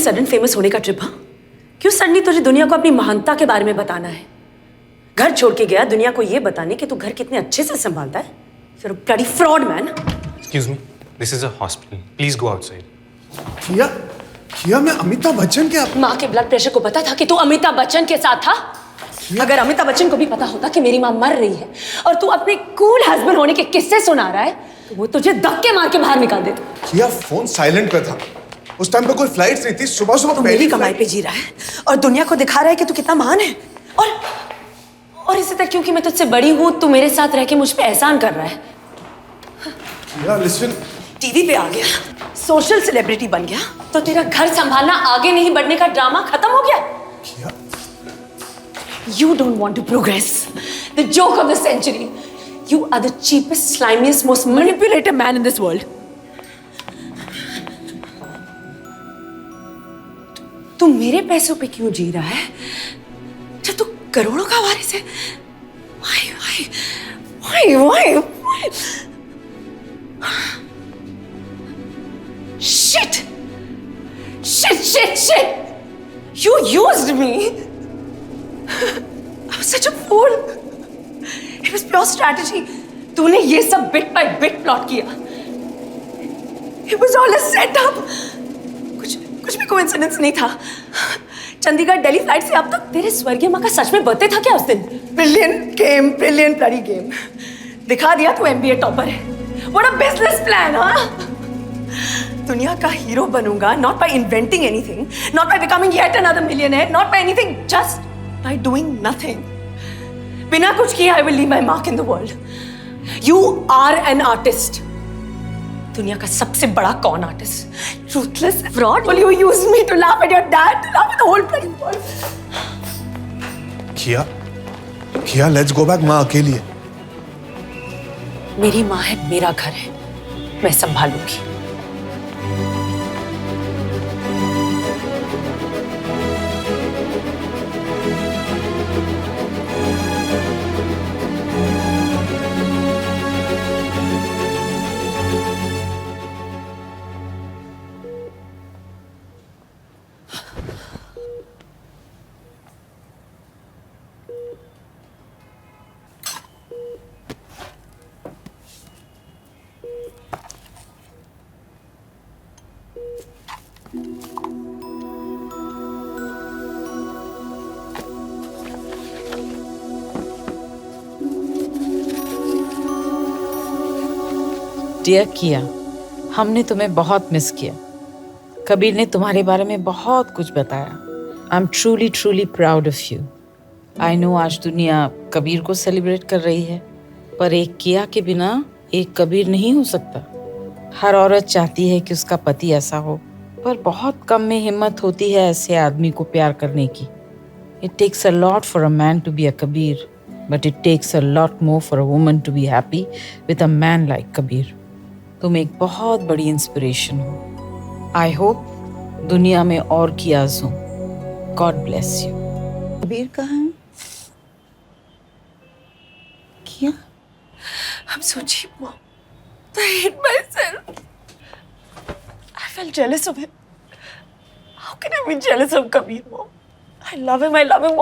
Sudden famous होने का trip? हाँ, क्यों सडनली तुझे दुनिया को अपनी महानता के बारे में बताना है? घर छोड़ के गया दुनिया को ये बताने कि तू घर कितने अच्छे से संभालता है। You're a bloody fraud, man. Excuse me, this is a hospital. Please go outside. किया मैं अमिताभ बच्चन के माँ के ब्लड प्रेशर को पता था कि तू अमिताभ बच्चन के साथ था? अगर अमिताभ बच्चन को भी पता होता कि मेरी माँ मर रही है और तू अपने कूल हस्बैंड होने के किस्से सुना रहा है तो वो तुझे धक्के मार के बाहर निकाल देता। किया फोन साइलेंट पे था। उस टाइम पे कोई फ्लाइट्स नहीं थी। सुबह सुबह मेरी कमाई पे जी रहा है और दुनिया को दिखा रहा है कि तू कितना महान है। और इसी तरह क्योंकि मैं तुझसे बड़ी हूँ तू मेरे साथ रह के मुझ पे एहसान कर रहा है। किया लिसन, टीवी पे आ गया, सोशल सेलिब्रिटी बन गया तो तेरा घर संभालना आगे नहीं बढ़ने का ड्रामा खत्म हो गया। किया You don't want to progress. The joke of the century. You are the cheapest, slimiest, most manipulative man in this world. तू मेरे पैसों पे क्यों जी रहा है जब तू करोड़ों का वारिस है? Why? Shit! You used me. I was such a fool. It was pure strategy. तूने ये सब bit by bit plot किया. It was all a setup. कुछ भी coincidence नहीं था. चंडीगढ़ दिल्ली फ्लाइट से अब तक तेरे स्वर्गीय माँ का सच में बर्थडे था क्या उस दिन? Brilliant bloody game. दिखा दिया तू MBA टॉपर है. What a business plan, हाँ? दुनिया का हीरो बनूंगा not by inventing anything, not by becoming yet another millionaire, not by anything, just by doing nothing. बिना कुछ किए I will leave my mark in the world. You are an artist. दुनिया का सबसे बड़ा cone artist. Ruthless fraud. Will you use me to laugh at your dad, to laugh at the whole bloody world? किया let's go back. माँ अकेली है। मेरी माँ है, मेरा घर है, मैं संभालूंगी। डियर किया, हमने तुम्हें बहुत मिस किया। कबीर ने तुम्हारे बारे में बहुत कुछ बताया। I am truly proud of you. I know आज दुनिया कबीर को सेलिब्रेट कर रही है, पर एक किया के बिना एक कबीर नहीं हो सकता। हर औरत चाहती है कि उसका पति ऐसा हो, पर बहुत कम में हिम्मत होती है ऐसे आदमी को प्यार करने की। It takes a lot for a man to be a Kabir, but it takes a lot more for a woman to be happy with a man like Kabir. तुम एक बहुत बड़ी इंस्पिरेशन हो। आई होप दुनिया में और कियाज हो। God bless you. कबीर कहाँ है? किया? I'm so cheap, Mom. I hate myself. I felt jealous of him. How can I be jealous of Kabir, Mom? I love him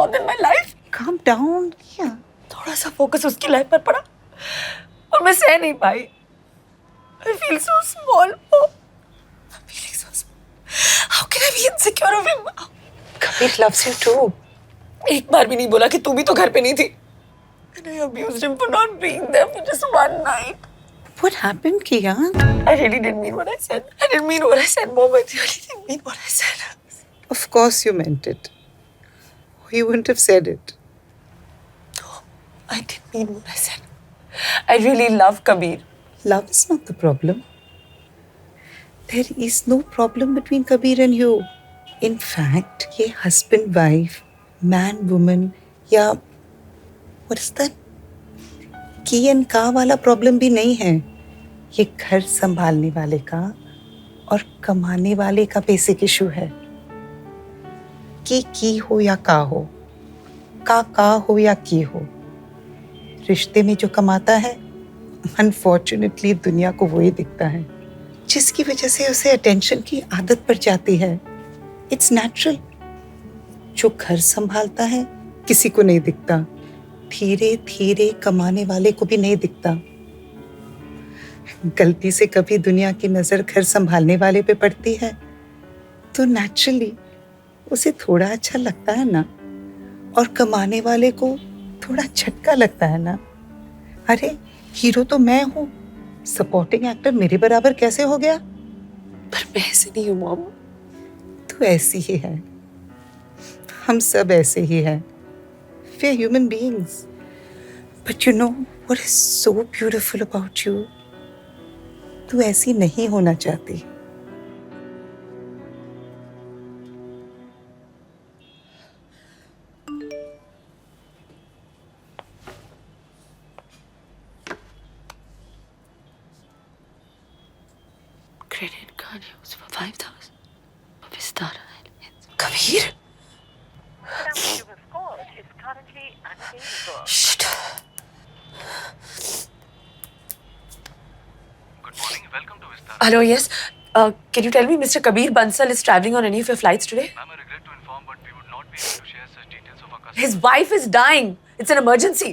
more than my life. Calm down, किया? थोड़ा सा focus उसकी life पर पड़ा और मैं सह नहीं पाई। I feel so small, Mom. I'm feeling so small. How can I be insecure of him? Kabir loves you too. एक बार भी नहीं बोला कि तू भी तो घर पे नहीं थी। And I abused him for not being there for just one night. What happened, Kiya? I really didn't mean what I said. I didn't mean what I said, Mom. I really didn't mean what I said. Of course you meant it. Or you wouldn't have said it. No, I didn't mean what I said. I really love Kabir. Love is not the problem. There is no problem between Kabir and you. In fact, ये husband wife, man woman या what is that? की and का वाला problem भी नहीं है। ये घर संभालने वाले का और कमाने वाले का बेसिक इशू है। की हो या का हो, का हो या की हो, रिश्ते में जो कमाता है अनफॉर्चुनेटली दुनिया को वही दिखता है, जिसकी वजह से उसे अटेंशन की आदत पड़ जाती है। It's natural. जो घर संभालता है किसी को नहीं दिखता, धीरे धीरे कमाने वाले को भी नहीं दिखता। गलती से कभी दुनिया की नजर घर संभालने वाले पे पड़ती है तो नेचुरली उसे थोड़ा अच्छा लगता है ना, और कमाने वाले को थोड़ा झटका लगता है ना। अरे हीरो तो मैं हूँ, सपोर्टिंग एक्टर मेरे बराबर कैसे हो गया? पर मैं ऐसे नहीं हूँ मॉम। तू ऐसी ही है, हम सब ऐसे ही हैं। We are human beings. But you know what is so beautiful about you? तू ऐसी नहीं होना चाहती। Credit card used for 5,000 for Vistara Airlines. Kabir? Shit. Good morning. Welcome to Vistara. Hello, yes. Can you tell me Mr. Kabir Bansal is traveling on any of your flights today? Ma'am, I regret to inform, but we would not be able to share such details of our customer. His wife is dying. It's an emergency.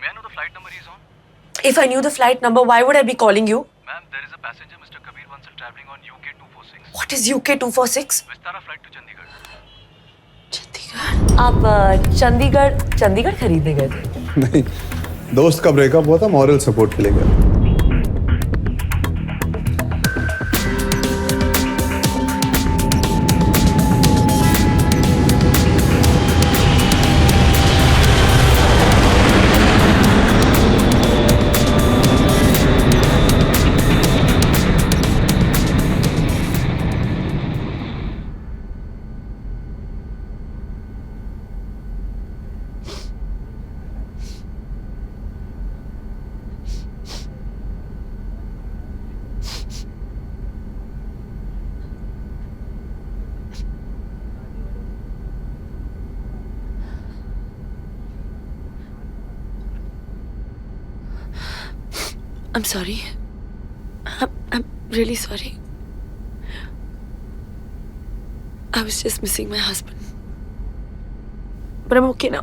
May I know the flight number he's on? If I knew the flight number, why would I be calling you? Ma'am, there is a passenger, Mr. Kabir Bansal, traveling on UK 246. What is UK 246? Vistara flight to Chandigarh. Chandigarh. आप चंडीगढ़ खरीदने गए थे? नहीं, दोस्त का breakup हुआ था, moral support के लिए गया। I'm sorry. I'm really sorry. I was just missing my husband. But I'm okay now.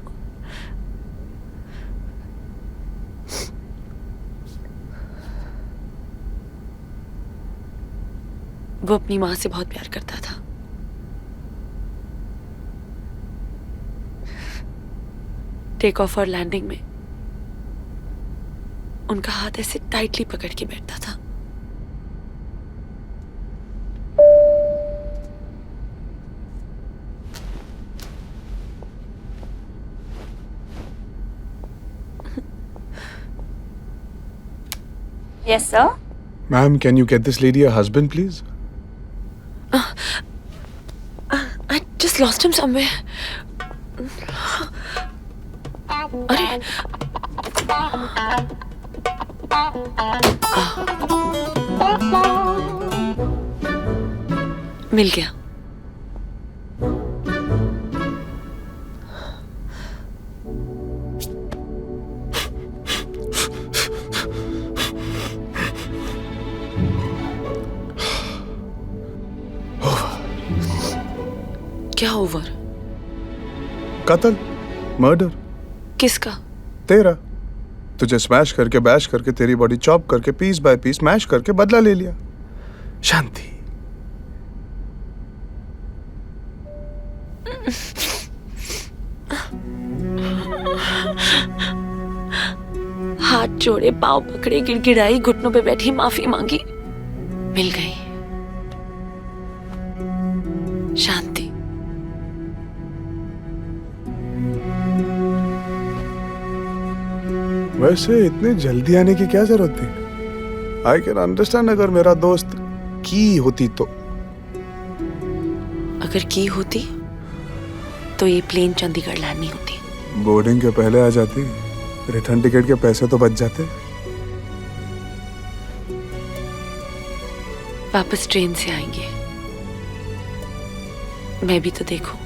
वो अपनी माँ से बहुत प्यार करता था। टेक ऑफ और लैंडिंग में उनका हाथ ऐसे टाइटली पकड़ के बैठता था। Yes, sir. Ma'am, can you get this lady a husband, please? I just lost him somewhere. अरे मिल गया। क्या ओवर? कत्ल, मर्डर। किसका? तेरा। तुझे स्मैश करके बैश करके तेरी बॉडी चॉप करके पीस बाय पीस मैश करके बदला ले लिया। शांति। हाथ जोड़े, पाँव पकड़े, गिड़गिड़ाई, घुटनों पे बैठी, माफी मांगी, मिल गई। शांति। वैसे इतने जल्दी आने की क्या जरूरत थी? आई कैन अंडरस्टैंड अगर मेरा दोस्त की होती तो। अगर की होती तो ये प्लेन चंडीगढ़ लैंड नहीं होती। बोर्डिंग के पहले आ जाती, रिटर्न टिकट के पैसे तो बच जाते। वापस ट्रेन से आएंगे। मैं भी तो देखूं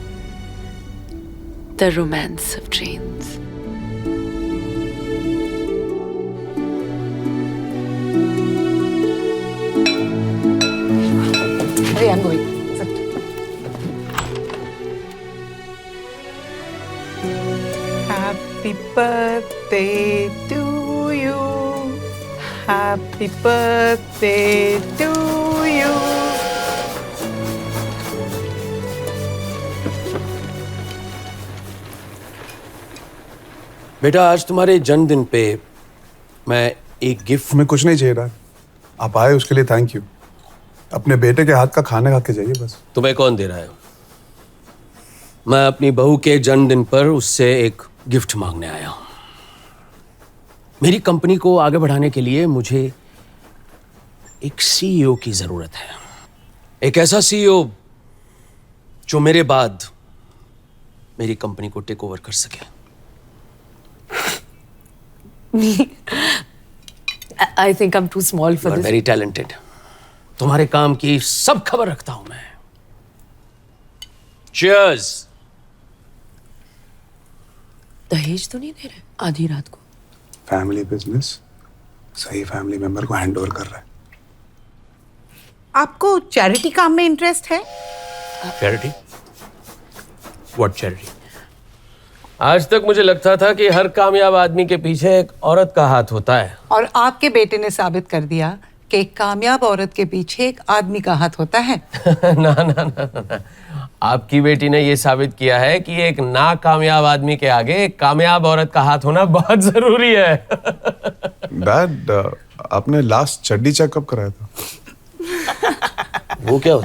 the romance of trains. Hey, I'm going. Sit. Happy birthday to you. Happy birthday to you. बेटा आज तुम्हारे जन्मदिन पे मैं एक गिफ्ट हमें कुछ नहीं चाहिए था, आप आए उसके लिए थैंक यू। अपने बेटे के हाथ का खाना खा के जाइए बस। तुम्हें कौन दे रहा है? मैं अपनी बहू के जन्मदिन पर उससे एक गिफ्ट मांगने आया हूं। मेरी कंपनी को आगे बढ़ाने के लिए मुझे एक सीईओ की जरूरत है, एक ऐसा सीईओ जो मेरे बाद मेरी कंपनी को टेक ओवर कर सके। I think I'm too small for this. Very talented, तुम्हारे काम की सब खबर रखता हूं मैं। Cheers! दहेज तो नहीं दे रहे आधी रात को? फैमिली बिजनेस सही फैमिली मेंबर को हैंड ओवर कर रहा है। आपको चैरिटी काम में इंटरेस्ट है? चैरिटी? What charity? आज तक मुझे लगता था कि हर कामयाब आदमी के पीछे एक औरत का हाथ होता है। और आपके बेटे ने साबित कर दिया कि एक कामयाब औरत के पीछे एक आदमी का हाथ होता है। ना ना ना ना, आपकी बेटी ने यह साबित किया है कि एक नाकामयाब आदमी के आगे एक कामयाब औरत का हाथ होना बहुत जरूरी है। डैड, आपने लास्ट चड्डी चेकअप कराया था? वो क्या होता